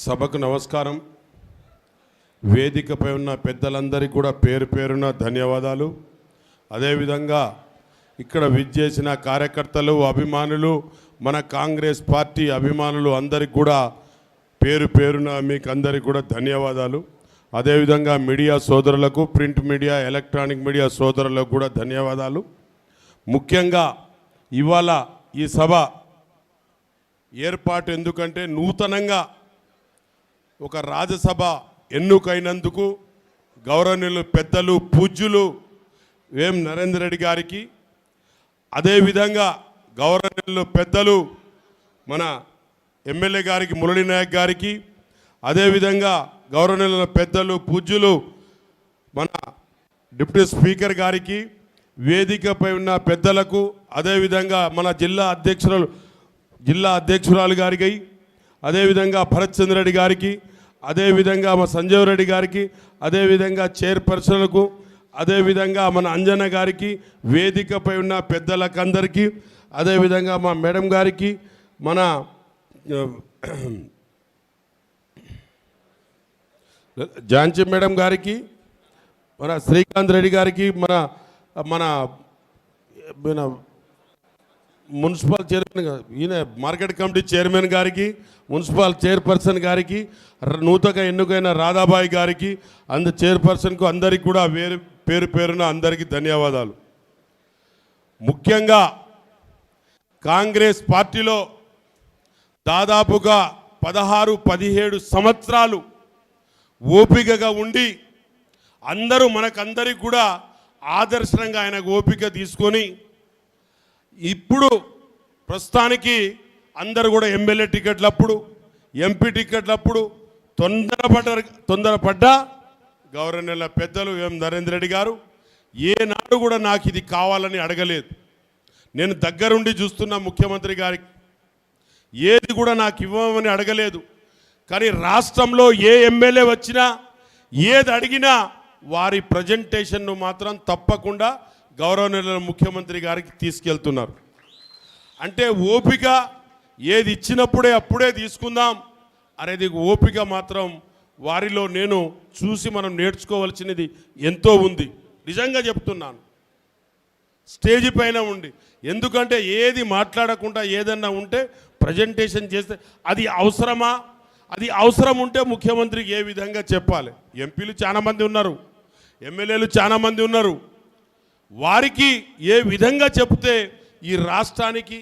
సభకు నమస్కారం. వేదికపై ఉన్న పెద్దలందరికీ కూడా పేరు పేరున ధన్యవాదాలు. అదేవిధంగా ఇక్కడ విచ్చేసిన కార్యకర్తలు, అభిమానులు, మన కాంగ్రెస్ పార్టీ అభిమానులు అందరికీ కూడా పేరు పేరున మీకు అందరికీ కూడా ధన్యవాదాలు. అదేవిధంగా మీడియా సోదరులకు, ప్రింట్ మీడియా, ఎలక్ట్రానిక్ మీడియా సోదరులకు కూడా ధన్యవాదాలు. ముఖ్యంగా ఇవాళ ఈ సభ ఏర్పాటు ఎందుకంటే నూతనంగా ఒక రాజ్యసభ ఎన్నికైనందుకు గౌరవనీయులు పెద్దలు పూజ్యులు వేం నరేందర్ రెడ్డి గారికి, అదేవిధంగా గౌరవనీయులు పెద్దలు మన ఎమ్మెల్యే గారికి మురళీ నాయక్ గారికి, అదేవిధంగా గౌరవనీయుల పెద్దలు పూజ్యులు మన డిప్యూటీ స్పీకర్ గారికి, వేదికపై ఉన్న పెద్దలకు, అదేవిధంగా మన జిల్లా అధ్యక్షురాలు గారికి, అదేవిధంగా భరత్ చంద్ర రెడ్డి గారికి, అదేవిధంగా మా సంజీవ్ రెడ్డి గారికి, అదేవిధంగా చైర్పర్సన్లకు, అదేవిధంగా మన అంజన గారికి, వేదికపై ఉన్న పెద్దలకందరికీ, అదేవిధంగా మా మేడం గారికి, మన ఝాన్సీ మేడం గారికి, మన శ్రీకాంత్ రెడ్డి గారికి, మన మన మున్సిపల్ చైర్మన్, ఈయన మార్కెట్ కమిటీ చైర్మన్ గారికి, మున్సిపల్ చైర్పర్సన్ గారికి, నూతన ఎన్నికైన రాధాబాయి గారికి, చైర్పర్సన్కు అందరికీ కూడా పేరు పేరున అందరికీ ధన్యవాదాలు. ముఖ్యంగా కాంగ్రెస్ పార్టీలో దాదాపుగా 16-17 సంవత్సరాలు ఓపికగా ఉండి మనకందరికి కూడా ఆదర్శంగా ఆయన ఓపిక తీసుకొని ఇప్పుడు ప్రస్తుతానికి అందరూ కూడా ఎమ్మెల్యే టికెట్లప్పుడు, ఎంపీ టికెట్లప్పుడు తొందరపడ్డ గౌరవనీయుల పెద్దలు వేం నరేందర్ రెడ్డి గారు ఏనాడు కూడా నాకు ఇది కావాలని అడగలేదు. నేను దగ్గరుండి చూస్తున్న ముఖ్యమంత్రి గారికి ఏది కూడా నాకు ఇవ్వమని అడగలేదు. కానీ రాష్ట్రంలో ఏ ఎమ్మెల్యే వచ్చినా ఏది అడిగినా వారి ప్రజెంటేషన్ను మాత్రం తప్పకుండా గౌరవనీయుల ముఖ్యమంత్రి గారికి తీసుకెళ్తున్నారు. అంటే ఓపిక ఏది ఇచ్చినప్పుడే అప్పుడే తీసుకుందాం అనేది ఓపిక మాత్రం వారిలో నేను చూసి మనం నేర్చుకోవాల్సినది ఎంతో ఉంది. నిజంగా చెప్తున్నాను, స్టేజ్ పైన ఉండి. ఎందుకంటే ఏది మాట్లాడకుండా ఏదన్నా ఉంటే ప్రజెంటేషన్ చేస్తే అది అవసరమా? అది అవసరం ఉంటే ముఖ్యమంత్రికి ఏ విధంగా చెప్పాలి? ఎంపీలు చాలామంది ఉన్నారు, ఎమ్మెల్యేలు చాలామంది ఉన్నారు. వారికి ఏ విధంగా చెప్తే ఈ రాష్ట్రానికి,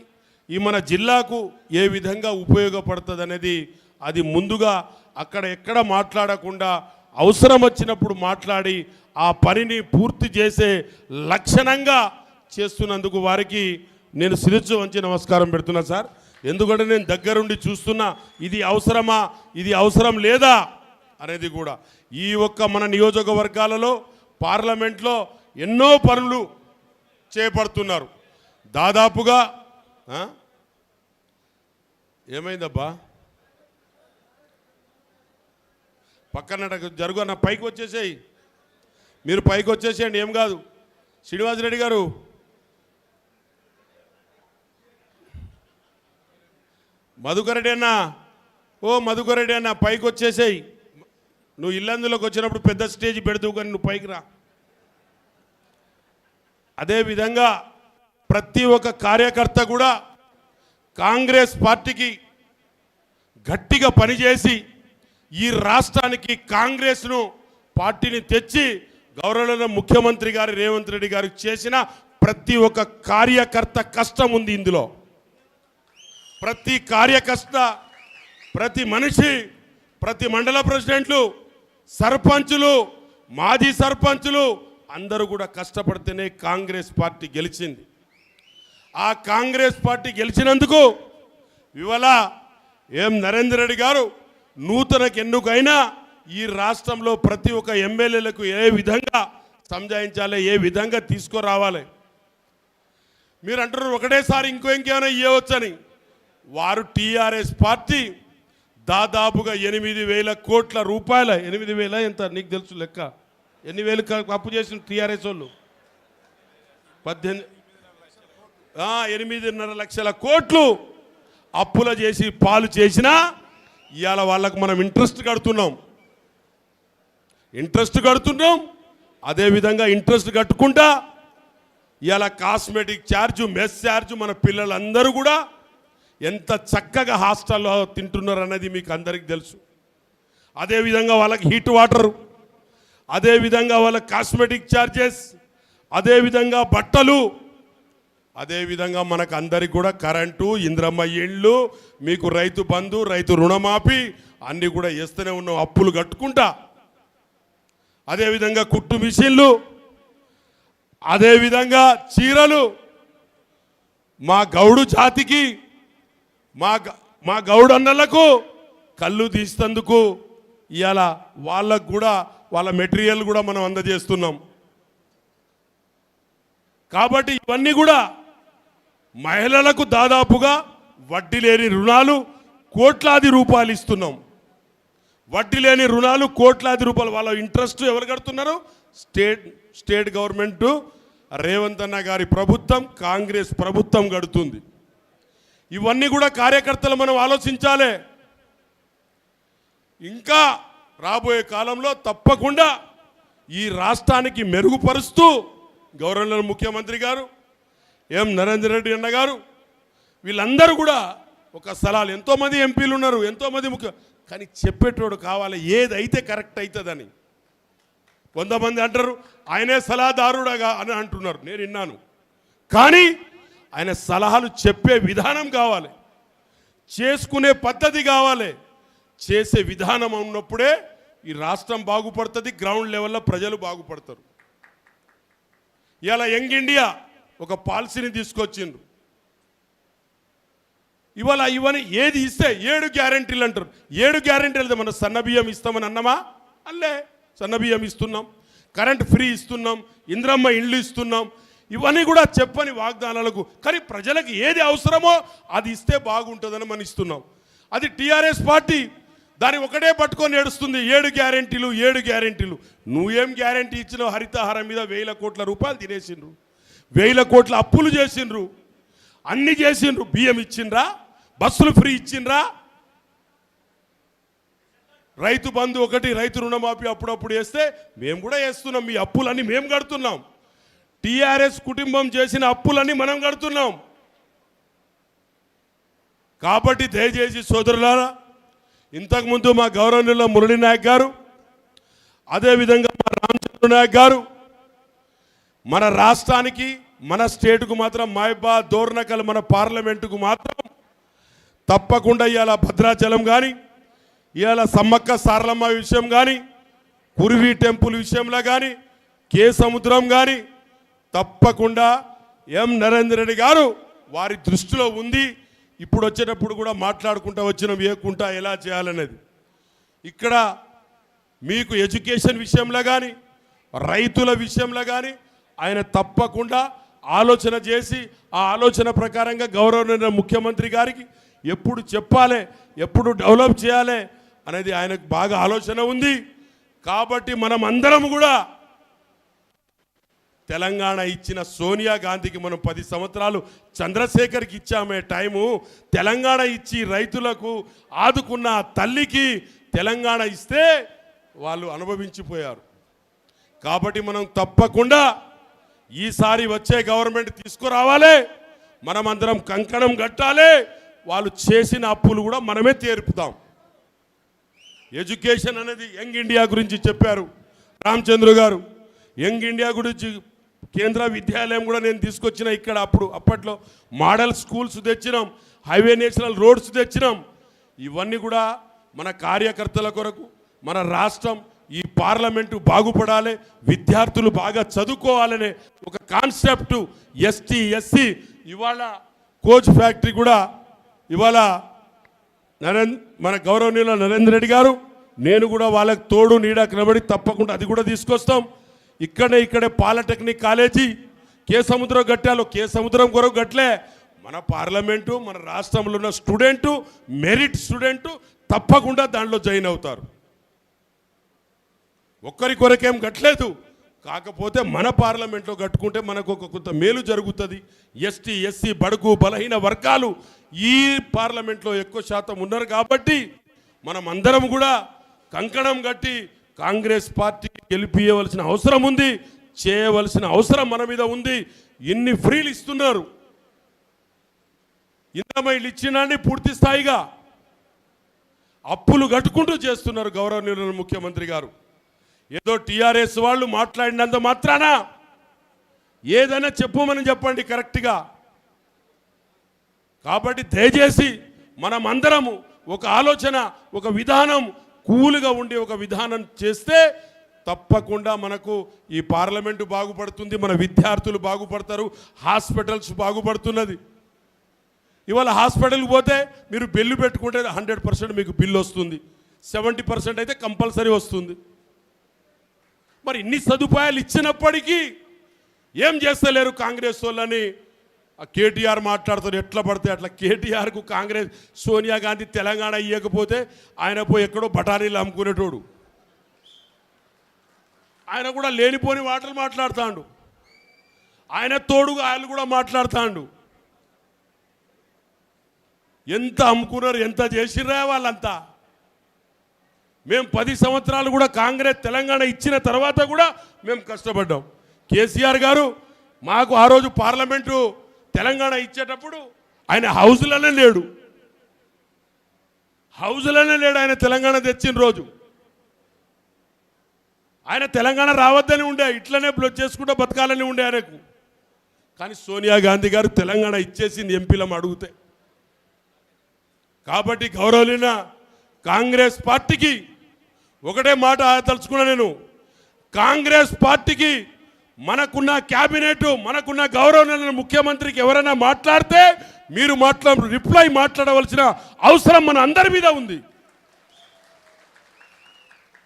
ఈ మన జిల్లాకు ఏ విధంగా ఉపయోగపడుతుంది అనేది అది ముందుగా అక్కడ ఎక్కడ మాట్లాడకుండా అవసరం వచ్చినప్పుడు మాట్లాడి ఆ పనిని పూర్తి చేసే లక్షణంగా చేస్తున్నందుకు వారికి నేను శిరస్సు వంచి నమస్కారం పెడుతున్నా సార్. ఎందుకంటే నేను దగ్గరుండి చూస్తున్నా ఇది అవసరమా, ఇది అవసరం లేదా అనేది కూడా. ఈ మన నియోజకవర్గాలలో పార్లమెంట్లో ఎన్నో పనులు చేపడుతున్నారు. దాదాపుగా ఏమైందబ్బా పక్కన జరుగు అన్న, పైకి వచ్చేసేయి, మీరు పైకి వచ్చేసేయండి, ఏం కాదు. శ్రీనివాసరెడ్డి గారు, మధుకరెడ్డి అన్న, మధుకరెడ్డి అన్న పైకి వచ్చేసేయి. నువ్వు ఇల్లందులోకి వచ్చినప్పుడు పెద్ద స్టేజ్ పెడతావు కానీ నువ్వు పైకి రా. అదేవిధంగా ప్రతి ఒక్క కార్యకర్త కూడా కాంగ్రెస్ పార్టీకి గట్టిగా పనిచేసి ఈ రాష్ట్రానికి కాంగ్రెస్ను పార్టీని తెచ్చి గౌరవ ముఖ్యమంత్రి గారు రేవంత్ రెడ్డి గారికి చేసిన ప్రతి ఒక్క కార్యకర్త కష్టం ఉంది ఇందులో. ప్రతి కార్యకర్త, ప్రతి మనిషి, ప్రతి మండల ప్రెసిడెంట్లు, సర్పంచులు, మాజీ సర్పంచులు అందరూ కూడా కష్టపడితేనే కాంగ్రెస్ పార్టీ గెలిచింది. ఆ కాంగ్రెస్ పార్టీ గెలిచినందుకు ఇవాళ నరేందర్ రెడ్డి గారు నూతనకు ఎన్నికైనా ఈ రాష్ట్రంలో ప్రతి ఒక్క ఎమ్మెల్యేలకు ఏ విధంగా సంజాయించాలి, ఏ విధంగా తీసుకురావాలి. మీరు అంటున్నారు ఒకటేసారి ఇంకేమైనా ఇవ్వవచ్చని. వారు టీఆర్ఎస్ పార్టీ దాదాపుగా 8,000 కోట్ల రూపాయల, 8,000 ఎంత నీకు తెలుసు లెక్క, ఎన్ని వేలు అప్పు చేసిన టీఆర్ఎస్ వాళ్ళు? 8.5 లక్షల కోట్లు అప్పుల చేసి పాలు చేసినా ఇవాళ వాళ్ళకు మనం ఇంట్రెస్ట్ కడుతున్నాం. అదేవిధంగా ఇంట్రెస్ట్ కట్టుకుంటా ఇవాళ కాస్మెటిక్ ఛార్జు, మెస్ ఛార్జు మన పిల్లలందరూ కూడా ఎంత చక్కగా హాస్టల్లో తింటున్నారు అనేది మీకు అందరికీ తెలుసు. అదేవిధంగా వాళ్ళకి హీట్ వాటరు, అదేవిధంగా వాళ్ళ కాస్మెటిక్ ఛార్జెస్, అదేవిధంగా బట్టలు, అదేవిధంగా మనకు అందరికి కూడా కరెంటు, ఇంద్రమ్మ ఇళ్ళు, మీకు రైతు బంధు, రైతు రుణమాఫీ అన్నీ కూడా వేస్తూనే ఉన్నాం అప్పులు కట్టుకుంటా. అదేవిధంగా కుట్టు మిషన్లు, అదేవిధంగా చీరలు, మా గౌడు జాతికి మా గౌడు అన్నలకు కళ్ళు తీసేందుకు ఇవాళ వాళ్ళకు కూడా వాళ్ళ మెటీరియల్ కూడా మనం అందజేస్తున్నాం. కాబట్టి ఇవన్నీ కూడా మహిళలకు దాదాపుగా వడ్డీ లేని రుణాలు కోట్లాది రూపాయలు ఇస్తున్నాం. వడ్డీ లేని రుణాలు కోట్లాది రూపాయలు. వాళ్ళ ఇంట్రెస్ట్ ఎవరు కడుతున్నారు? స్టేట్ గవర్నమెంట్, రేవంత్ అన్న గారి ప్రభుత్వం, కాంగ్రెస్ ప్రభుత్వం కడుతుంది. ఇవన్నీ కూడా కార్యకర్తలు మనం ఆలోచించాలి. ఇంకా రాబోయే కాలంలో తప్పకుండా ఈ రాష్ట్రానికి మెరుగుపరుస్తూ గౌరవనీయ ముఖ్యమంత్రి గారు ఎం నరేందర్ రెడ్డి అన్న గారు వీళ్ళందరూ కూడా ఒక సలహాలు, ఎంతోమంది ఎంపీలు ఉన్నారు, ఎంతోమంది కానీ చెప్పేటోడు కావాలి ఏదైతే కరెక్ట్ అవుతుందని. కొంతమంది అంటారు ఆయనే సలహాదారుడగా అని అంటున్నారు, నేను విన్నాను. కానీ ఆయన సలహాలు చెప్పే విధానం కావాలి, చేసుకునే పద్ధతి కావాలి. చేసే విధానం ఉన్నప్పుడే ఈ రాష్ట్రం బాగుపడుతుంది, గ్రౌండ్ లెవెల్లో ప్రజలు బాగుపడతారు. ఇవాళ యంగ్ ఇండియా ఒక పాలసీని తీసుకొచ్చిండ్రు. ఇవాళ ఇవన్నీ ఏది ఇస్తే 7 గ్యారెంటీలు అంటారు. 7 గ్యారెంటీలు మన సన్నబియ్యం ఇస్తామని అన్నమా? అల్లే సన్నబియ్యం ఇస్తున్నాం, కరెంట్ ఫ్రీ ఇస్తున్నాం, ఇంద్రమ్మ ఇండ్లు ఇస్తున్నాం. ఇవన్నీ కూడా చెప్పని వాగ్దానాలకు, కానీ ప్రజలకు ఏది అవసరమో అది ఇస్తే బాగుంటుందని మనం ఇస్తున్నాం. అది టీఆర్ఎస్ పార్టీ దాన్ని ఒకటే పట్టుకొని ఏడుస్తుంది, 7 గ్యారెంటీలు 7 గ్యారెంటీలు. నువ్వేం గ్యారెంటీ ఇచ్చినావు? హరితహారం మీద 1000 కోట్ల రూపాయలు తినేసిండ్రు, 1000 కోట్ల అప్పులు చేసిండ్రు, అన్ని చేసిండ్రు. బియ్యం ఇచ్చిండ్రా? బస్సులు ఫ్రీ ఇచ్చిండ్రా? రైతు బంధు ఒకటి, రైతు రుణమాఫీ అప్పుడప్పుడు వేస్తే మేము కూడా వేస్తున్నాం. మీ అప్పులన్నీ మేము కడుతున్నాం. టీఆర్ఎస్ కుటుంబం చేసిన అప్పులన్నీ మనం కడుతున్నాం. కాబట్టి దయచేసి సోదరులారా, ఇంతకుముందు మా గౌరవనీయుల మురళీ నాయక్ గారు, అదేవిధంగా మా రామచంద్ర నాయక్ గారు మన రాష్ట్రానికి, మన స్టేటుకు మాత్రం మహబాద్, దోర్నకల్, మన పార్లమెంటుకు మాత్రం తప్పకుండా ఇవాళ భద్రాచలం కానీ, ఇవాళ సమ్మక్క సారలమ్మ విషయం కానీ, కురివి టెంపుల్ విషయంలో కానీ, కే సముద్రం కానీ తప్పకుండా ఎం నరేందర్ రెడ్డి గారు వారి దృష్టిలో ఉంది. ఇప్పుడు వచ్చేటప్పుడు కూడా మాట్లాడుకుంటూ వచ్చినాం ఏకుంటా ఎలా చేయాలనేది. ఇక్కడ మీకు ఎడ్యుకేషన్ విషయంలో కానీ, రైతుల విషయంలో కానీ ఆయన తప్పకుండా ఆలోచన చేసి ఆ ఆలోచన ప్రకారంగా గౌరవనీయ ముఖ్యమంత్రి గారికి ఎప్పుడు చెప్పాలి, ఎప్పుడు డెవలప్ చేయాలి అనేది ఆయనకు బాగా ఆలోచన ఉంది. కాబట్టి మనం అందరం కూడా తెలంగాణ ఇచ్చిన సోనియా గాంధీకి మనం 10 సంవత్సరాలు చంద్రశేఖర్కి ఇచ్చామే టైము. తెలంగాణ ఇచ్చి రైతులకు ఆదుకున్న తల్లికి తెలంగాణ ఇస్తే వాళ్ళు అనుభవించిపోయారు. కాబట్టి మనం తప్పకుండా ఈసారి వచ్చే గవర్నమెంట్ తీసుకురావాలి, మనం అందరం కంకణం కట్టాలి. వాళ్ళు చేసిన అప్పులు కూడా మనమే తీర్పుతాం. ఎడ్యుకేషన్ అనేది యంగ్ ఇండియా గురించి చెప్పారు రామచంద్ర గారు. యంగ్ ఇండియా గురించి కేంద్ర విద్యాలయం కూడా నేను తీసుకొచ్చిన. ఇక్కడ అప్పట్లో మోడల్ స్కూల్స్ తెచ్చినాం, హైవే నేషనల్ రోడ్స్ తెచ్చినాం. ఇవన్నీ కూడా మన కార్యకర్తల కొరకు, మన రాష్ట్రం, ఈ పార్లమెంటు బాగుపడాలి, విద్యార్థులు బాగా చదువుకోవాలనే ఒక కాన్సెప్ట్. ఎస్టీ ఎస్సీ ఇవాళ కోచ్ ఫ్యాక్టరీ కూడా ఇవాళ మన గౌరవనీయుల నరేందర్ రెడ్డి గారు, నేను కూడా వాళ్ళకి తోడు నీడా నిలబడి తప్పకుండా అది కూడా తీసుకొస్తాం. ఇక్కడే పాలిటెక్నిక్ కాలేజీ కే సముద్రం కట్టాలో, కే సముద్రం కొరకు గట్లే మన పార్లమెంటు, మన రాష్ట్రంలో ఉన్న స్టూడెంటు, మెరిట్ స్టూడెంటు తప్పకుండా దాంట్లో జాయిన్ అవుతారు. ఒక్కరి కొరకేం కట్టలేదు, కాకపోతే మన పార్లమెంట్లో కట్టుకుంటే మనకు ఒక కొంత మేలు జరుగుతుంది. ఎస్టీ ఎస్సీ బడుగు బలహీన వర్గాలు ఈ పార్లమెంట్లో ఎక్కువ శాతం ఉన్నారు కాబట్టి మనం అందరం కూడా కంకణం కట్టి కాంగ్రెస్ పార్టీకి గెలిపియవలసిన అవసరం ఉంది, చేయవలసిన అవసరం మన మీద ఉంది. ఇన్ని ఫ్రీలు ఇస్తున్నారు, ఇంతమైళ్ళు ఇచ్చినాన్ని పూర్తి స్థాయిగా అప్పులు కట్టుకుంటూ చేస్తున్నారు గౌరవనీయులు ముఖ్యమంత్రి గారు. ఏదో టీఆర్ఎస్ వాళ్ళు మాట్లాడినంత మాత్రాన ఏదైనా చెప్పమని చెప్పండి కరెక్ట్గా. కాబట్టి దయచేసి మనం అందరము ఒక ఆలోచన, ఒక విధానం, కూలుగా ఉండి ఒక విధానం చేస్తే తప్పకుండా మనకు ఈ పార్లమెంటు బాగుపడుతుంది, మన విద్యార్థులు బాగుపడతారు, హాస్పిటల్స్ బాగుపడుతున్నది. ఇవాళ హాస్పిటల్కి పోతే మీరు బిల్లు పెట్టుకుంటే 100% మీకు బిల్లు వస్తుంది, 70% అయితే కంపల్సరీ వస్తుంది. మరి ఇన్ని సదుపాయాలు ఇచ్చినప్పటికీ ఏం చేస్తలేరు కాంగ్రెస్ వాళ్ళని కేటీఆర్ మాట్లాడుతారు ఎట్లా పడితే అట్లా. కేటీఆర్కు కాంగ్రెస్ సోనియా గాంధీ తెలంగాణ ఇవ్వకపోతే ఆయన పోయి ఎక్కడో బఠానీలు అమ్ముకునేటోడు. ఆయన కూడా లేనిపోని మాటలు మాట్లాడుతాడు, ఆయన తోడుగా ఆయన కూడా మాట్లాడుతాడు. ఎంత అమ్ముకున్నారు, ఎంత చేసిర్రా వాళ్ళంతా. మేము 10 సంవత్సరాలు కూడా కాంగ్రెస్ తెలంగాణ ఇచ్చిన తర్వాత కూడా మేము కష్టపడ్డాం. కేసీఆర్ గారు మాకు ఆ రోజు పార్లమెంటు తెలంగాణ ఇచ్చేటప్పుడు ఆయన హౌస్లోనే లేడు ఆయన తెలంగాణ తెచ్చిన రోజు. ఆయన తెలంగాణ రావద్దని ఉండే, ఇట్లనే బ్లోక్ చేసుకుంటూ బతకాలని ఉండే ఆయనకు. కానీ సోనియా గాంధీ గారు తెలంగాణ ఇచ్చేసింది ఎంపీలం అడిగితే. కాబట్టి గౌరవనీయ కాంగ్రెస్ పార్టీకి ఒకటే మాట తలుచుకున్నా నేను, కాంగ్రెస్ పార్టీకి మనకున్న క్యాబినెట్, మనకున్న గౌరవనీయ ముఖ్యమంత్రికి ఎవరైనా మాట్లాడితే మీరు రిప్లై మాట్లాడవలసిన అవసరం మన అందరి మీద ఉంది.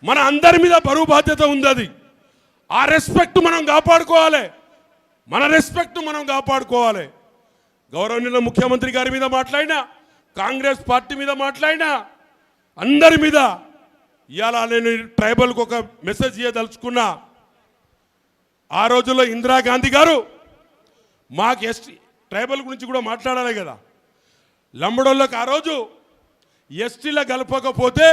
మన అందరి మీద బరువు బాధ్యత ఉంది. అది ఆ రెస్పెక్ట్ మనం కాపాడుకోవాలి, మన రెస్పెక్ట్ మనం కాపాడుకోవాలి. గౌరవనీయ ముఖ్యమంత్రి గారి మీద మాట్లాడినా, కాంగ్రెస్ పార్టీ మీద మాట్లాడినా, అందరి మీద ఇవాళ నేను ట్రైబల్కి ఒక మెసేజ్ ఇవ్వదలుచుకున్నా. ఆ రోజుల్లో ఇందిరాగాంధీ గారు మాకు ఎస్టీ ట్రైబల్ గురించి కూడా మాట్లాడాలి కదా. లంబడోళ్ళకి ఆ రోజు ఎస్టీలో కలపకపోతే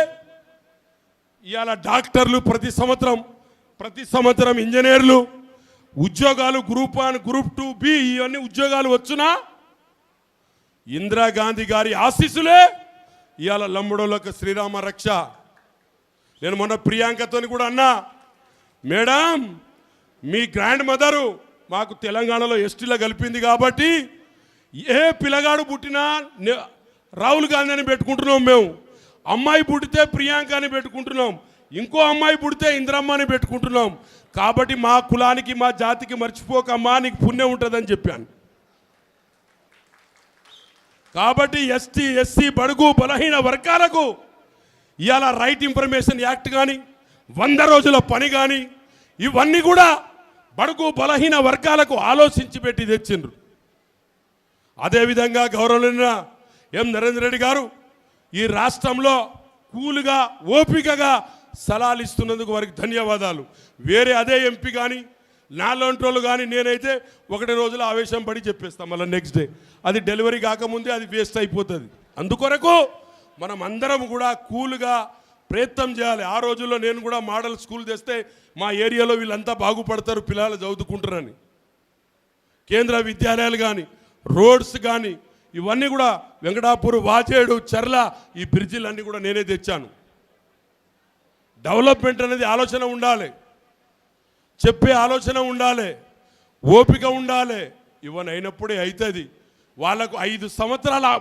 ఇవాళ డాక్టర్లు ప్రతి సంవత్సరం ఇంజనీర్లు ఉద్యోగాలు గ్రూప్ 1, గ్రూప్ 2B ఇవన్నీ ఉద్యోగాలు వచ్చునా ఇందిరాగాంధీ గారి ఆశీస్సులే ఇవాళ లంబడోళ్ళకు శ్రీరామ రక్ష. నేను మొన్న ప్రియాంకతో కూడా అన్నా, మేడం మీ గ్రాండ్ మదరు మాకు తెలంగాణలో ఎస్టీలో కలిపింది కాబట్టి ఏ పిల్లగాడు పుట్టినా రాహుల్ గాంధీ అని పెట్టుకుంటున్నాం మేము. అమ్మాయి పుట్టితే ప్రియాంక అని పెట్టుకుంటున్నాం, ఇంకో అమ్మాయి పుడితే ఇంద్రమ్మ అని పెట్టుకుంటున్నాం. కాబట్టి మా కులానికి మా జాతికి మర్చిపోకమ్మా, నీకు పుణ్యం ఉంటుందని చెప్పాను. కాబట్టి ఎస్టీ ఎస్సీ బడుగు బలహీన వర్గాలకు ఇవాళ రైట్ ఇన్ఫర్మేషన్ యాక్ట్ కానీ 100 రోజుల పని కానీ ఇవన్నీ కూడా బడుగు బలహీన వర్గాలకు ఆలోచించి పెట్టి తెచ్చిండ్రు. అదేవిధంగా గౌరవనీయ ఎం నరేంద్ర రెడ్డి గారు ఈ రాష్ట్రంలో కూలుగా ఓపికగా సలహాలు ఇస్తున్నందుకు వారికి ధన్యవాదాలు. వేరే అదే ఎంపీ కానీ నాలాంటి వాళ్ళు కానీ నేనైతే 1 రోజులో ఆవేశం పడి చెప్పేస్తాం, మళ్ళీ నెక్స్ట్ డే అది డెలివరీ కాకముందే అది వేస్ట్ అయిపోతుంది. అందుకొరకు మనం అందరం కూడా కూలుగా ప్రయత్నం చేయాలి. ఆ రోజుల్లో నేను కూడా మోడల్ స్కూల్ తెస్తే మా ఏరియాలో వీళ్ళంతా బాగుపడతారు, పిల్లలు చదువుకుంటారని. కేంద్ర విద్యాలయాలు కానీ రోడ్స్ కానీ ఇవన్నీ కూడా వెంకటాపూర్, వాచేడు, చర్ల ఈ బ్రిడ్జిలన్నీ కూడా నేనే తెచ్చాను. డెవలప్మెంట్ అనేది ఆలోచన ఉండాలి, చెప్పే ఆలోచన ఉండాలి, ఓపిక ఉండాలి. ఇవన్నీ అయినప్పుడే అవుతుంది. వాళ్ళకు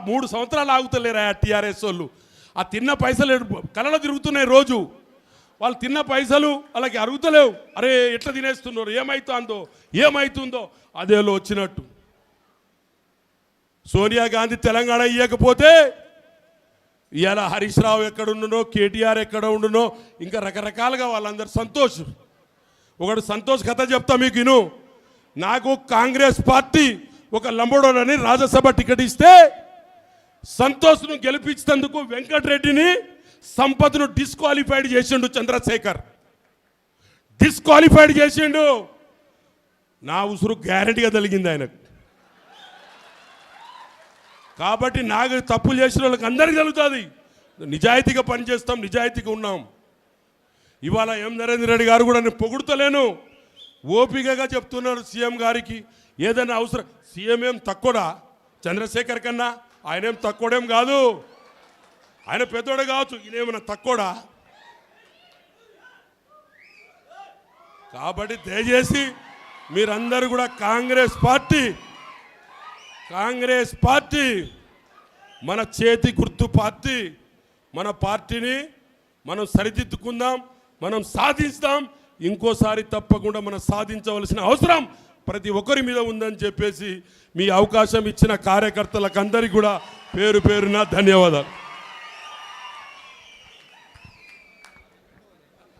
3 సంవత్సరాలు ఆగుతలేరా టీఆర్ఎస్ వాళ్ళు. ఆ తిన్న పైసలు కళ్ళలో తిరుగుతున్నాయి రోజు. వాళ్ళు తిన్న పైసలు వాళ్ళకి అరుగుతలేవు. అరే ఎట్లా తినేస్తున్నారు, ఏమవుతుందో అదేలో వచ్చినట్టు. సోనియా గాంధీ తెలంగాణ ఇవ్వకపోతే ఇవాళ హరీష్ రావు ఎక్కడ ఉండునో, కేటీఆర్ ఎక్కడ ఉండునో, ఇంకా రకరకాలుగా వాళ్ళందరూ సంతోష్. ఒకటి సంతోష్ కథ చెప్తా మీకు విను. నాకు కాంగ్రెస్ పార్టీ ఒక లంబడోనని రాజ్యసభ టికెట్ ఇస్తే సంతోష్ను గెలిపించినందుకు వెంకటరెడ్డిని, సంపత్ను డిస్క్వాలిఫైడ్ చేసిండు చంద్రశేఖర్. డిస్క్వాలిఫైడ్ చేసిండు. నా ఉసురు గ్యారెంటీగా తగిలింది ఆయనకు. కాబట్టి నాకు తప్పులు చేసిన వాళ్ళకి అందరికీ తెలుస్తుంది. నిజాయితీగా పనిచేస్తాం, నిజాయితీగా ఉన్నాం. ఇవాళ నరేంద్ర రెడ్డి గారు కూడా నేను పొగుడుతలేను, ఓపికగా చెప్తున్నారు సీఎం గారికి. ఏదైనా అవసరం, సీఎం ఏం తక్కువడా చంద్రశేఖర్ కన్నా? ఆయన ఏం తక్కువడేం కాదు, ఆయన పెద్దోడే కావచ్చు, ఈయనేమన్నా తక్కువడా? కాబట్టి దయచేసి మీరందరూ కూడా కాంగ్రెస్ పార్టీ మన చేతి గుర్తు పార్టీ, మన పార్టీని మనం సరిదిద్దుకుందాం, మనం సాధిస్తాం. ఇంకోసారి తప్పకుండా మనం సాధించవలసిన అవసరం ప్రతి ఒక్కరి మీద ఉందని చెప్పేసి మీ అవకాశం ఇచ్చిన కార్యకర్తలకు అందరికీ కూడా పేరు పేరున ధన్యవాదాలు.